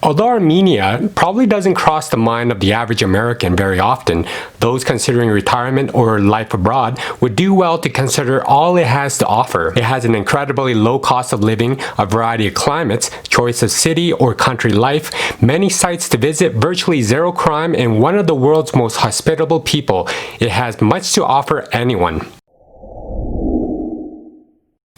Although Armenia probably doesn't cross the mind of the average American very often, those considering retirement or life abroad would do well to consider all it has to offer. It has an incredibly low cost of living, a variety of climates, choice of city or country life, many sites to visit, virtually zero crime, and one of the world's most hospitable people. It has much to offer anyone.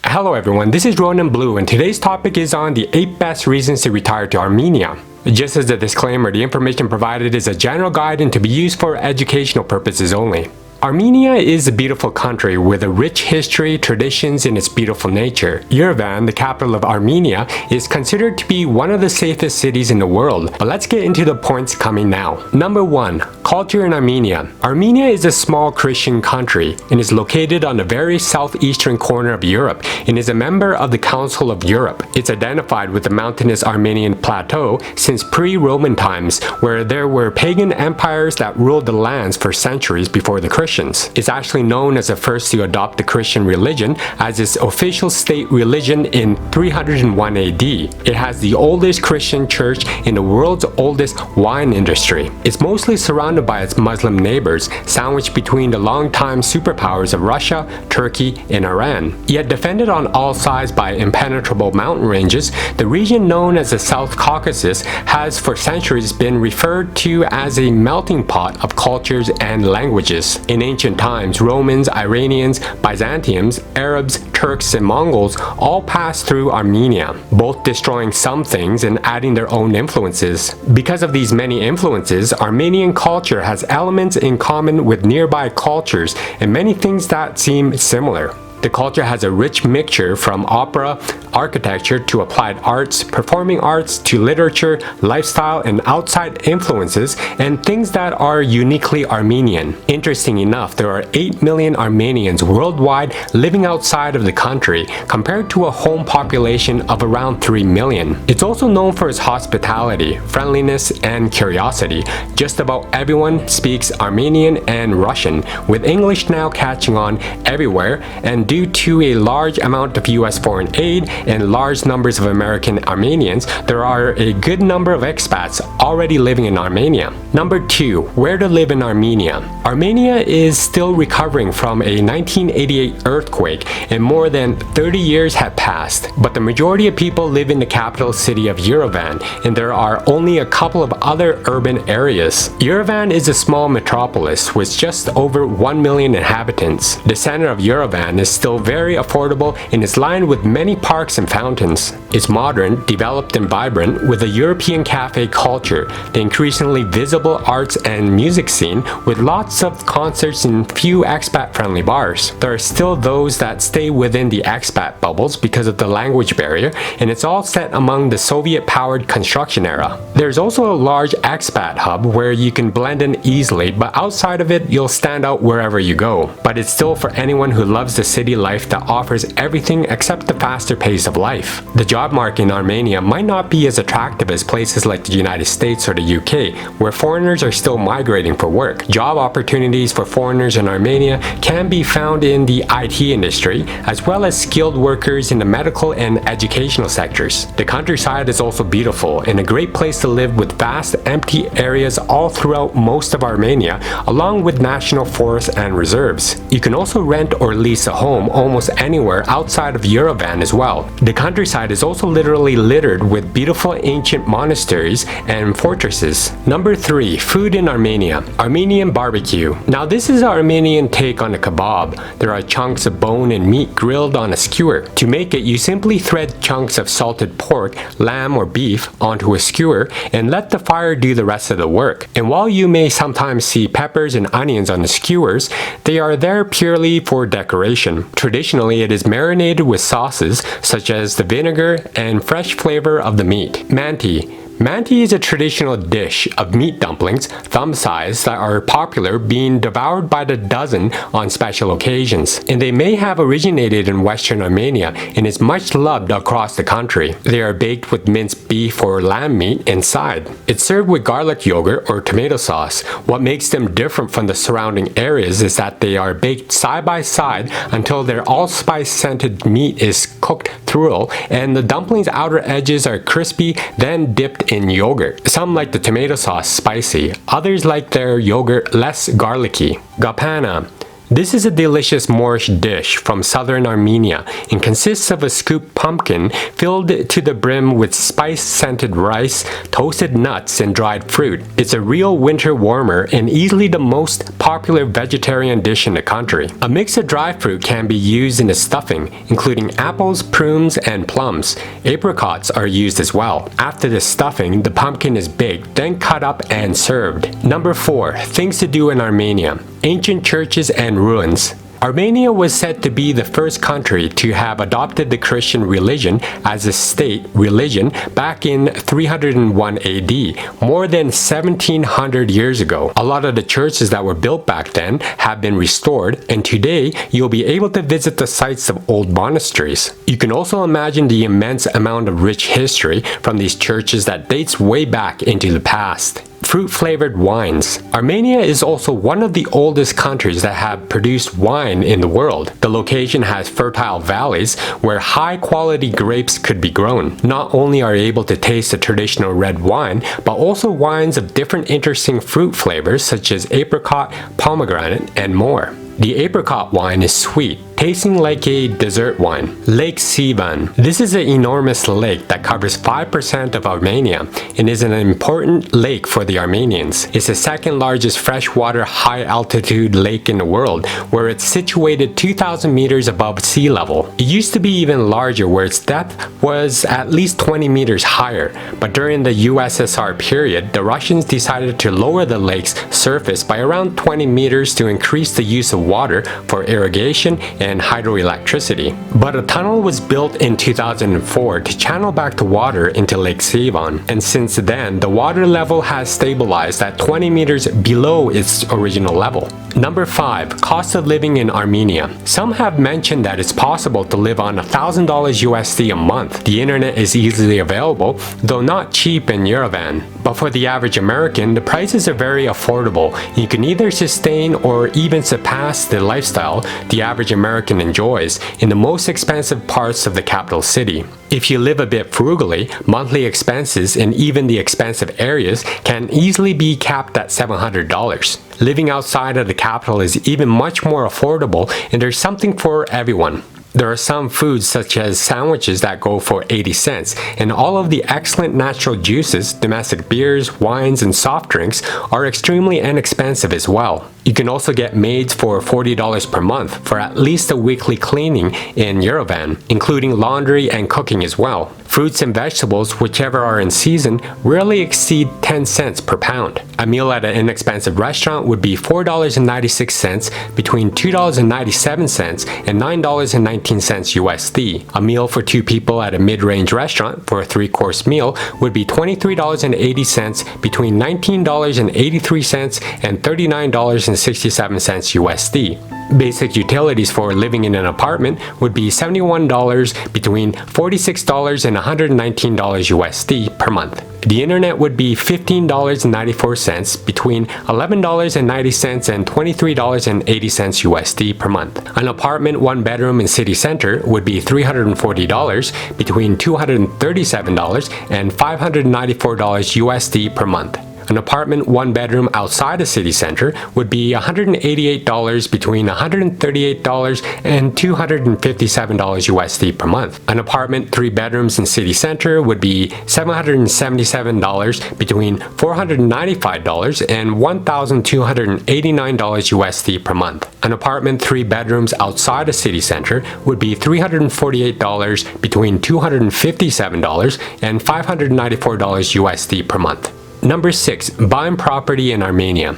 Hello everyone, this is Ronan Blue, and today's topic is on the 8 best reasons to retire to Armenia. Just as a disclaimer, the information provided is a general guide and to be used for educational purposes only. Armenia is a beautiful country with a rich history, traditions, and its beautiful nature. Yerevan, the capital of Armenia, is considered to be one of the safest cities in the world, but let's get into the points coming now. Number 1. Culture in Armenia. Armenia is a small Christian country and is located on the very southeastern corner of Europe and is a member of the Council of Europe. It's identified with the mountainous Armenian plateau since pre-Roman times, where there were pagan empires that ruled the lands for centuries before the Christians. It's actually known as the first to adopt the Christian religion as its official state religion in 301 AD. It has the oldest Christian church in the world's oldest wine industry. It's mostly surrounded by its Muslim neighbors, sandwiched between the longtime superpowers of Russia, Turkey, and Iran. Yet defended on all sides by impenetrable mountain ranges, the region known as the South Caucasus has for centuries been referred to as a melting pot of cultures and languages. In ancient times, Romans, Iranians, Byzantiums, Arabs, Turks, and Mongols all passed through Armenia, both destroying some things and adding their own influences. Because of these many influences, Armenian culture has elements in common with nearby cultures and many things that seem similar. The culture has a rich mixture from opera, architecture to applied arts, performing arts to literature, lifestyle, and outside influences, and things that are uniquely Armenian. Interesting enough, there are 8 million Armenians worldwide living outside of the country, compared to a home population of around 3 million. It's also known for its hospitality, friendliness, and curiosity. Just about everyone speaks Armenian and Russian, with English now catching on everywhere, and due to a large amount of US foreign aid and large numbers of American Armenians, there are a good number of expats already living in Armenia. Number 2. Where to live in Armenia. Armenia is still recovering from a 1988 earthquake, and more than 30 years have passed. But the majority of people live in the capital city of Yerevan, and there are only a couple of other urban areas. Yerevan is a small metropolis with just over 1 million inhabitants. The center of Yerevan is still very affordable and is lined with many parks and fountains. It's modern, developed, and vibrant with a European cafe culture, the increasingly visible arts and music scene with lots of concerts and few expat-friendly bars. There are still those that stay within the expat bubbles because of the language barrier, and it's all set among the Soviet-powered construction era. There's also a large expat hub where you can blend in easily, but outside of it, you'll stand out wherever you go. But it's still for anyone who loves the city life that offers everything except the faster pace of life. The job market in Armenia might not be as attractive as places like the United States or the UK, where foreigners are still migrating for work. Job opportunities for foreigners in Armenia can be found in the IT industry, as well as skilled workers in the medical and educational sectors. The countryside is also beautiful and a great place to live with vast empty areas all throughout most of Armenia, along with national forests and reserves. You can also rent or lease a home almost anywhere outside of Yerevan as well. The countryside is also literally littered with beautiful ancient monasteries and fortresses. Number 3. Food in Armenia. Armenian barbecue. Now this is an Armenian take on a kebab. There are chunks of bone and meat grilled on a skewer. To make it, you simply thread chunks of salted pork, lamb, or beef onto a skewer and let the fire do the rest of the work. And while you may sometimes see peppers and onions on the skewers, they are there purely for decoration. Traditionally, it is marinated with sauces such as the vinegar and fresh flavor of the meat. Manti. Manti is a traditional dish of meat dumplings, thumb-sized, that are popular, being devoured by the dozen on special occasions. And they may have originated in Western Armenia and is much loved across the country. They are baked with minced beef or lamb meat inside. It's served with garlic yogurt or tomato sauce. What makes them different from the surrounding areas is that they are baked side by side until their allspice-scented meat is cooked through, and the dumplings' outer edges are crispy, then dipped in yogurt. Some like the tomato sauce spicy, others like their yogurt less garlicky. Gapana. This is a delicious Moorish dish from southern Armenia and consists of a scooped pumpkin filled to the brim with spice-scented rice, toasted nuts, and dried fruit. It's a real winter warmer and easily the most popular vegetarian dish in the country. A mix of dry fruit can be used in the stuffing, including apples, prunes, and plums. Apricots are used as well. After the stuffing, the pumpkin is baked, then cut up and served. Number 4. Things to do in Armenia. Ancient churches and ruins. Armenia was said to be the first country to have adopted the Christian religion as a state religion back in 301 AD, more than 1700 years ago. A lot of the churches that were built back then have been restored, and today you'll be able to visit the sites of old monasteries. You can also imagine the immense amount of rich history from these churches that dates way back into the past. Fruit-flavored wines. Armenia is also one of the oldest countries that have produced wine in the world. The location has fertile valleys where high-quality grapes could be grown. Not only are you able to taste the traditional red wine, but also wines of different interesting fruit flavors such as apricot, pomegranate, and more. The apricot wine is sweet, tasting like a dessert wine. Lake Yerevan. This is an enormous lake that covers 5% of Armenia and is an important lake for the Armenians. It's the second largest freshwater high-altitude lake in the world, where it's situated 2,000 meters above sea level. It used to be even larger, where its depth was at least 20 meters higher, but during the USSR period, the Russians decided to lower the lake's surface by around 20 meters to increase the use of water for irrigation and hydroelectricity. But a tunnel was built in 2004 to channel back the water into Lake Yerevan, and since then the water level has stabilized at 20 meters below its original level. Number 5. Cost of living in Armenia. Some have mentioned that it's possible to live on $1,000 USD a month. The internet is easily available, though not cheap in Yerevan. But for the average American, the prices are very affordable. You can either sustain or even surpass the lifestyle the average American enjoys in the most expensive parts of the capital city. If you live a bit frugally, monthly expenses in even the expensive areas can easily be capped at $700. Living outside of the capital is even much more affordable, and there's something for everyone. There are some foods such as sandwiches that go for 80 cents, and all of the excellent natural juices, domestic beers, wines, and soft drinks are extremely inexpensive as well. You can also get maids for $40 per month for at least a weekly cleaning in Yerevan, including laundry and cooking as well. Fruits and vegetables, whichever are in season, rarely exceed 10 cents per pound. A meal at an inexpensive restaurant would be $4.96, between $2.97 and $9.19 USD. A meal for 2 people at a mid-range restaurant for a 3-course meal would be $23.80, between $19.83 and $39.67 USD. Basic utilities for living in an apartment would be $71, between $46 and $119 USD per month. The internet would be $15.94, between $11.90 and $23.80 USD per month. An apartment 1-bedroom in city center would be $340, between $237 and $594 USD per month. An apartment 1-bedroom outside the city center would be $188, between $138 and $257 USD per month. An apartment 3 bedrooms in city center would be $777, between $495 and $1,289 USD per month. An apartment 3 bedrooms outside the city center would be $348, between $257 and $594 USD per month. Number 6. Buying property in Armenia.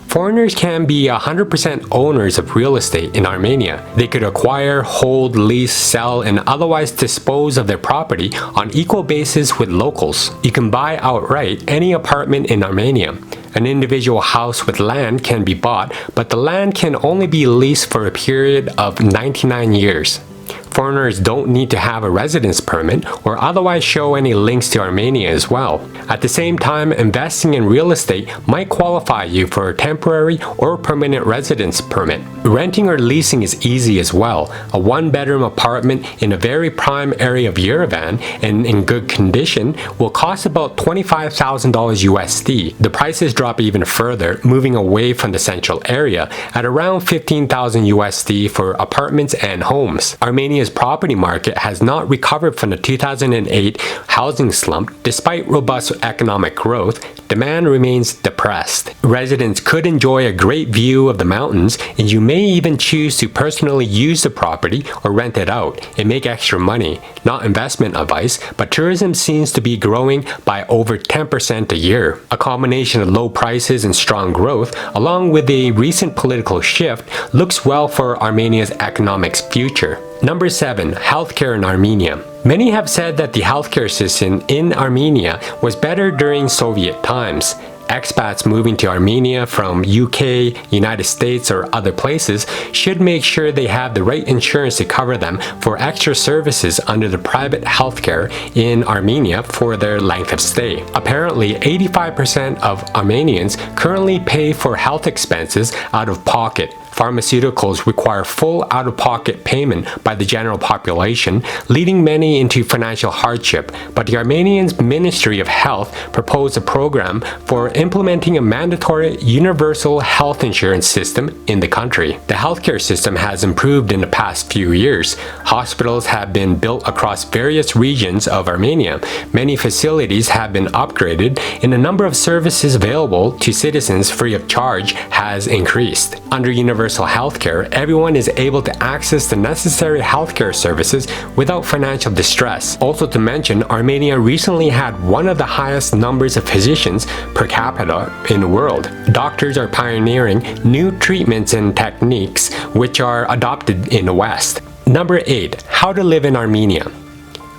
Foreigners can be 100% owners of real estate in Armenia. They could acquire, hold, lease, sell, and otherwise dispose of their property on equal basis with locals. You can buy outright any apartment in Armenia. An individual house with land can be bought, but the land can only be leased for a period of 99 years. Foreigners don't need to have a residence permit or otherwise show any links to Armenia as well. At the same time, investing in real estate might qualify you for a temporary or permanent residence permit. Renting or leasing is easy as well. A one-bedroom apartment in a very prime area of Yerevan and in good condition will cost about $25,000 USD. The prices drop even further, moving away from the central area at around $15,000 USD for apartments and homes. Armenia's property market has not recovered from the 2008 housing slump. Despite robust economic growth, demand remains depressed. Residents could enjoy a great view of the mountains, and you may even choose to personally use the property or rent it out and make extra money. Not investment advice, but tourism seems to be growing by over 10% a year. A combination of low prices and strong growth, along with a recent political shift, looks well for Armenia's economic future. Number 7. Healthcare in Armenia. Many have said that the healthcare system in Armenia was better during Soviet times. Expats moving to Armenia from UK, United States, or other places should make sure they have the right insurance to cover them for extra services under the private healthcare in Armenia for their length of stay. Apparently, 85% of Armenians currently pay for health expenses out of pocket. Pharmaceuticals require full out-of-pocket payment by the general population, leading many into financial hardship. But the Armenian Ministry of Health proposed a program for implementing a mandatory universal health insurance system in the country. The healthcare system has improved in the past few years. Hospitals have been built across various regions of Armenia. Many facilities have been upgraded, and the number of services available to citizens free of charge has increased. Under universal healthcare, everyone is able to access the necessary healthcare services without financial distress. Also to mention, Armenia recently had one of the highest numbers of physicians per capita in the world. Doctors are pioneering new treatments and techniques which are adopted in the West. Number 8. How to live in Armenia.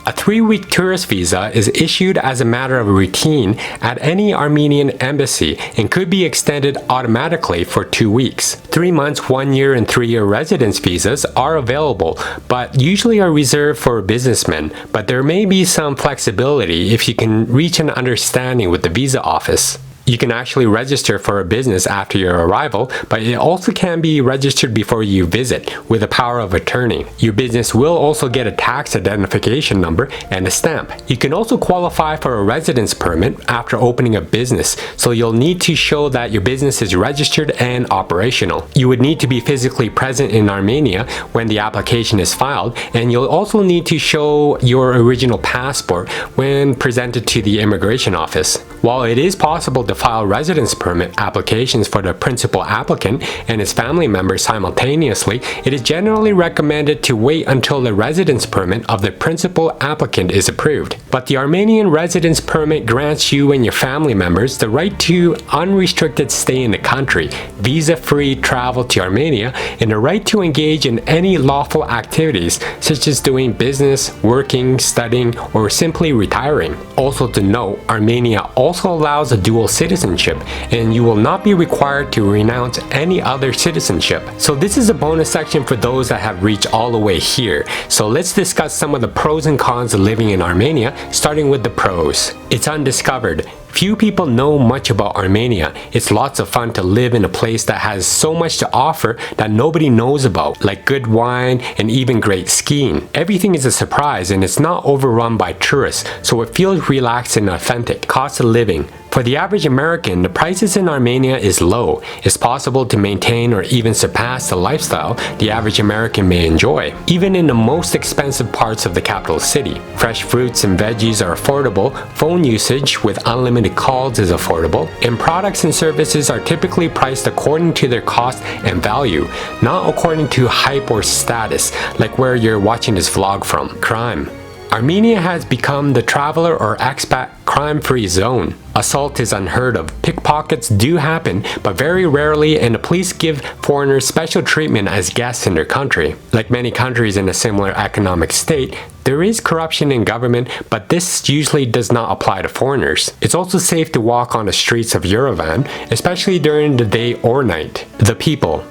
A 3-week tourist visa is issued as a matter of routine at any Armenian embassy and could be extended automatically for 2 weeks. 3 months, 1 year, and 3-year residence visas are available, but usually are reserved for businessmen. But there may be some flexibility if you can reach an understanding with the visa office. You can actually register for a business after your arrival, but it also can be registered before you visit with a power of attorney. Your business will also get a tax identification number and a stamp. You can also qualify for a residence permit after opening a business, so you'll need to show that your business is registered and operational. You would need to be physically present in Armenia when the application is filed, and you'll also need to show your original passport when presented to the immigration office. While it is possible to file residence permit applications for the principal applicant and his family members simultaneously, it is generally recommended to wait until the residence permit of the principal applicant is approved. But the Armenian residence permit grants you and your family members the right to unrestricted stay in the country, visa-free travel to Armenia, and the right to engage in any lawful activities such as doing business, working, studying, or simply retiring. Also to note, Armenia also allows a dual citizenship, and you will not be required to renounce any other citizenship. So this is a bonus section for those that have reached all the way here. So let's discuss some of the pros and cons of living in Armenia, starting with the pros. It's undiscovered. Few people know much about Armenia. It's lots of fun to live in a place that has so much to offer that nobody knows about, like good wine and even great skiing. Everything is a surprise and it's not overrun by tourists, so it feels relaxed and authentic. Cost of living. For the average American, the prices in Armenia is low. It's possible to maintain or even surpass the lifestyle the average American may enjoy, even in the most expensive parts of the capital city. Fresh fruits and veggies are affordable, phone usage with unlimited calls is affordable, and products and services are typically priced according to their cost and value, not according to hype or status, like where you're watching this vlog from. Crime. Armenia has become the traveler or expat crime-free zone. Assault is unheard of. Pickpockets do happen, but very rarely, and the police give foreigners special treatment as guests in their country. Like many countries in a similar economic state, there is corruption in government, but this usually does not apply to foreigners. It's also safe to walk on the streets of Yerevan, especially during the day or night. The people.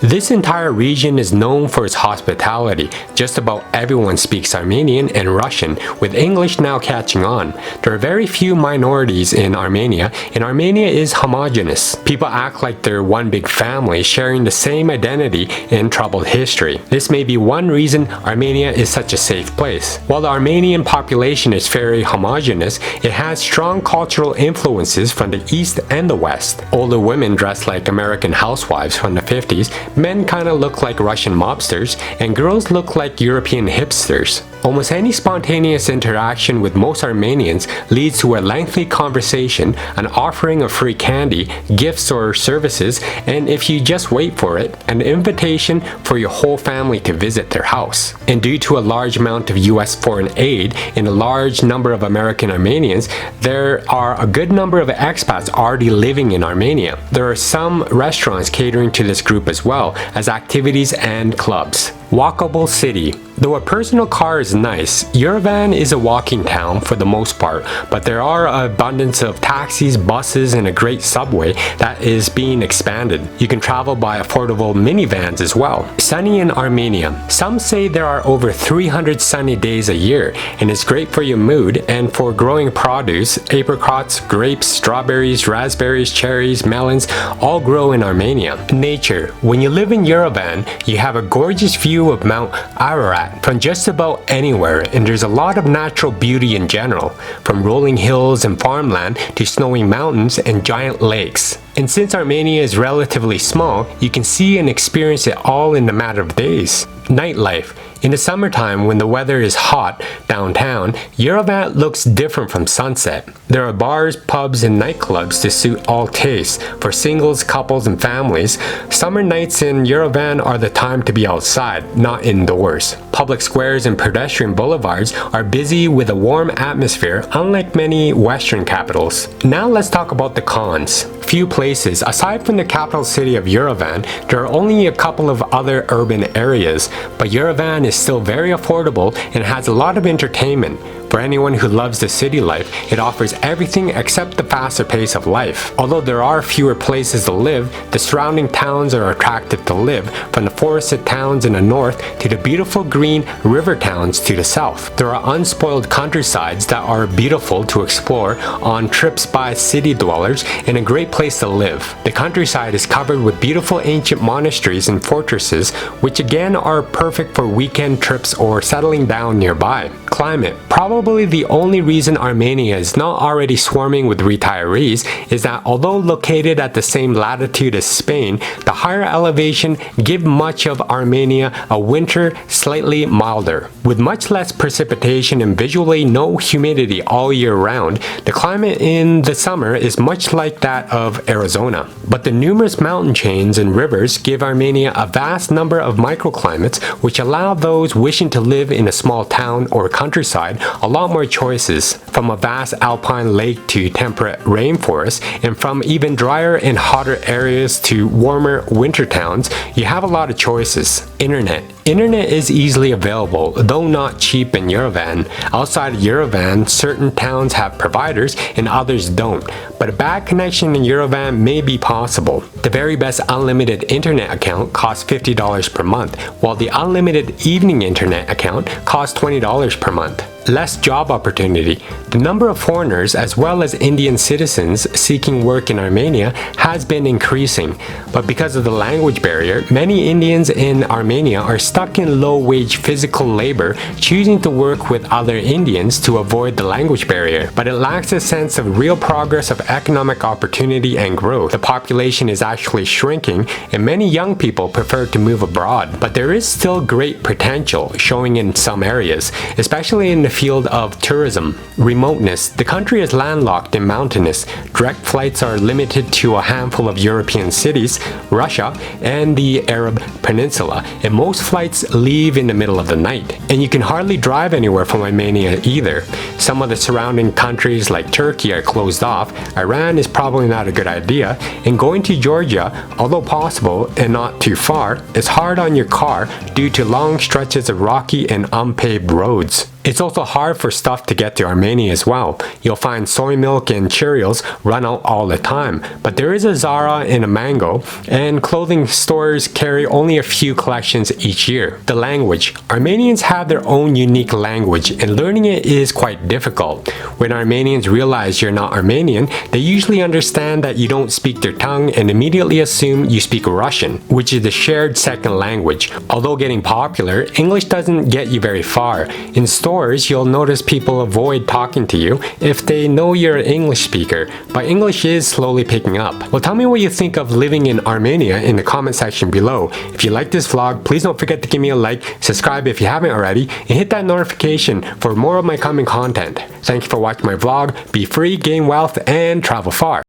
This entire region is known for its hospitality. Just about everyone speaks Armenian and Russian, with English now catching on. There are very few minorities in Armenia, and Armenia is homogeneous. People act like they're one big family, sharing the same identity and troubled history. This may be one reason Armenia is such a safe place. While the Armenian population is very homogeneous, it has strong cultural influences from the east and the west. Older women dress like American housewives from the 50s, men kinda look like Russian mobsters, and girls look like European hipsters. Almost any spontaneous interaction with most Armenians leads to a lengthy conversation, an offering of free candy, gifts or services, and if you just wait for it, an invitation for your whole family to visit their house. And due to a large amount of US foreign aid and a large number of American Armenians, there are a good number of expats already living in Armenia. There are some restaurants catering to this group as well as activities and clubs. Walkable city. Though a personal car is nice, Yerevan is a walking town for the most part, but there are an abundance of taxis, buses, and a great subway that is being expanded. You can travel by affordable minivans as well. Sunny in Armenia. Some say there are over 300 sunny days a year, and it's great for your mood and for growing produce. Apricots, grapes, strawberries, raspberries, cherries, melons all grow in Armenia. Nature. When you live in Yerevan, you have a gorgeous view of Mount Ararat from just about anywhere, and there's a lot of natural beauty in general, from rolling hills and farmland to snowy mountains and giant lakes. And since Armenia is relatively small, you can see and experience it all in a matter of days. Nightlife. In the summertime, when the weather is hot downtown, Yerevan looks different from sunset. There are bars, pubs, and nightclubs to suit all tastes, for singles, couples, and families. Summer nights in Yerevan are the time to be outside, not indoors. Public squares and pedestrian boulevards are busy with a warm atmosphere, unlike many Western capitals. Now let's talk about the cons. Few places, aside from the capital city of Yerevan, there are only a couple of other urban areas, but Yerevan is still very affordable and has a lot of entertainment. For anyone who loves the city life, it offers everything except the faster pace of life. Although there are fewer places to live, the surrounding towns are attractive to live, from the forested towns in the north to the beautiful green river towns to the south. There are unspoiled countrysides that are beautiful to explore on trips by city dwellers and a great place to live. The countryside is covered with beautiful ancient monasteries and fortresses, which again are perfect for weekend trips or settling down nearby. Climate. Probably the only reason Armenia is not already swarming with retirees is that although located at the same latitude as Spain, the higher elevation give much of Armenia a winter slightly milder. With much less precipitation and visually no humidity all year round, the climate in the summer is much like that of Arizona. But the numerous mountain chains and rivers give Armenia a vast number of microclimates which allow those wishing to live in a small town or countryside a lot more choices, from a vast alpine lake to temperate rainforest, and from even drier and hotter areas to warmer winter towns. You have a lot of choices. Internet. Internet is easily available, though not cheap in Yerevan. Outside Yerevan, certain towns have providers and others don't, but a bad connection in Yerevan may be possible. The very best unlimited internet account costs $50 per month, while the unlimited evening internet account costs $20 per month. Less job opportunity. The number of foreigners as well as Indian citizens seeking work in Armenia has been increasing, but because of the language barrier, many Indians in Armenia are stuck in low-wage physical labor, choosing to work with other Indians to avoid the language barrier. But it lacks a sense of real progress of economic opportunity and growth. The population is actually shrinking, and many young people prefer to move abroad. But there is still great potential showing in some areas, especially in the field of tourism. Remoteness. The country is landlocked and mountainous. Direct flights are limited to a handful of European cities, Russia, and the Arab Peninsula, and most flights leave in the middle of the night. And you can hardly drive anywhere from Armenia either. Some of the surrounding countries like Turkey are closed off, Iran is probably not a good idea, and going to Georgia, although possible and not too far, is hard on your car due to long stretches of rocky and unpaved roads. It's also hard for stuff to get to Armenia as well. You'll find soy milk and Cheerios run out all the time, but there is a Zara and a Mango, and clothing stores carry only a few collections each year. The language. Armenians have their own unique language, and learning it is quite difficult. When Armenians realize you're not Armenian, they usually understand that you don't speak their tongue and immediately assume you speak Russian, which is the shared second language. Although getting popular, English doesn't get you very far. In stores, you'll notice people avoid talking to you if they know you're an English speaker, but English is slowly picking up. Well, tell me what you think of living in Armenia in the comment section below. If you like this vlog, please don't forget to give me a like, subscribe if you haven't already, and hit that notification for more of my coming content. Thank you for watching my vlog. Be free, gain wealth, and travel far.